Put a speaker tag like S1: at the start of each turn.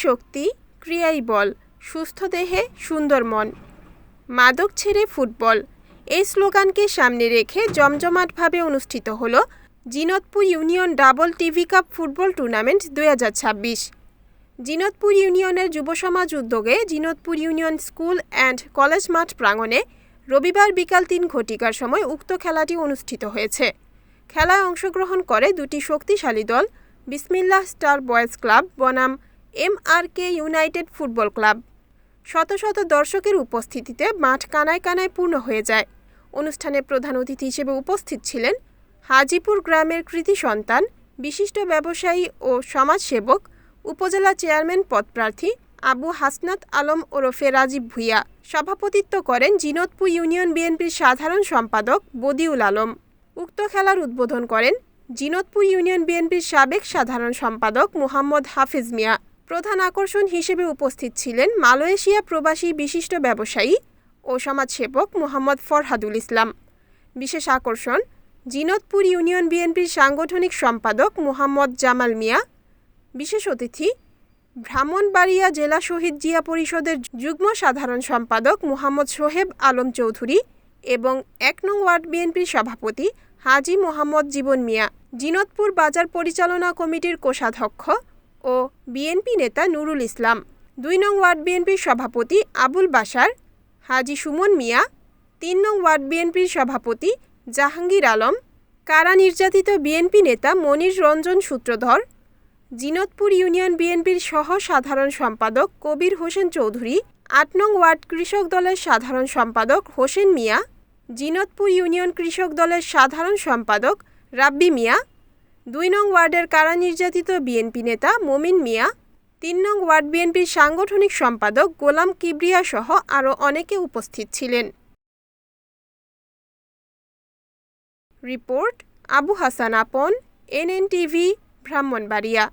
S1: শক্তি, ক্রিয়াই বল, সুস্থ দেহে সুন্দর মন। মাদক ছেড়ে ফুটবল, এই স্লোগানকে সামনে রেখে জমজমাটভাবে অনুষ্ঠিত হল Jinatpur union double TV cup football tournament ২০২৬। Jinatpur ইউনিয়নের যুব সমাজ উদ্যোগে Jinatpur union school and college মাঠ প্রাঙ্গণে রবিবার বিকাল ৩ ঘটিকার সময় উক্ত খেলাটি অনুষ্ঠিত হয়েছে। খেলায় অংশগ্রহণ করে দুটি শক্তিশালী দল বিসমিল্লাহ স্টার বয়েজ ক্লাব বনাম MRK ইউনাইটেড ফুটবল ক্লাব। শত শত দর্শকের উপস্থিতিতে মাঠ কানায় কানায় পূর্ণ হয়ে যায়। অনুষ্ঠানে প্রধান অতিথি হিসেবে উপস্থিত ছিলেন হাজীপুর গ্রামের কৃতি সন্তান, বিশিষ্ট ব্যবসায়ী ও সমাজসেবক, উপজেলা চেয়ারম্যান পদপ্রার্থী আবু হাসনাত আলম ওরফে রাজীব ভূঁইয়া। সভাপতিত্ব করেন জিনতপুর ইউনিয়ন বিএনপির সাধারণ সম্পাদক বদিউল আলম। উক্ত খেলার উদ্বোধন করেন জিনতপুর ইউনিয়ন বিএনপির সাবেক সাধারণ সম্পাদক মোহাম্মদ হাফিজ মিয়া। প্রধান আকর্ষণ হিসেবে উপস্থিত ছিলেন মালয়েশিয়া প্রবাসী বিশিষ্ট ব্যবসায়ী ও সমাজসেবক মোহাম্মদ ফরহাদুল ইসলাম। বিশেষ আকর্ষণ জিনতপুর ইউনিয়ন বিএনপির সাংগঠনিক সম্পাদক মোহাম্মদ জামাল মিয়া। বিশেষ অতিথি ব্রাহ্মণবাড়িয়া জেলা শহীদ জিয়া পরিষদের যুগ্ম সাধারণ সম্পাদক মোহাম্মদ সোহেব আলম চৌধুরী এবং ১ নং ওয়ার্ড বিএনপির সভাপতি হাজী মোহাম্মদ জীবন মিয়া, জিনতপুর বাজার পরিচালনা কমিটির কোষাধ্যক্ষ ও বিএনপি নেতা নুরুল ইসলাম, ২ নং ওয়ার্ড বিএনপির সভাপতি আবুল বাশার, হাজী সুমন মিয়া, ৩ নং ওয়ার্ড বিএনপির সভাপতি জাহাঙ্গীর আলম, কারা নির্যাতিত বিএনপি নেতা মনির রঞ্জন সূত্রধর, জিনতপুর ইউনিয়ন বিএনপির সহ সাধারণ সম্পাদক কবির হোসেন চৌধুরী, ৮ নং ওয়ার্ড কৃষক দলের সাধারণ সম্পাদক হোসেন মিয়া, জিনতপুর ইউনিয়ন কৃষক দলের সাধারণ সম্পাদক রাব্বি মিয়া, ২ নং ওয়ার্ডের কারা নির্যাতিত বিএনপি নেতা মমিন মিয়া, ৩ নং ওয়ার্ড বিএনপির সাংগঠনিক সম্পাদক গোলাম কিবরিয়া সহ আরও অনেকে উপস্থিত ছিলেন। রিপোর্ট আবু হাসান আপন, NNTV, ব্রাহ্মণবাড়িয়া।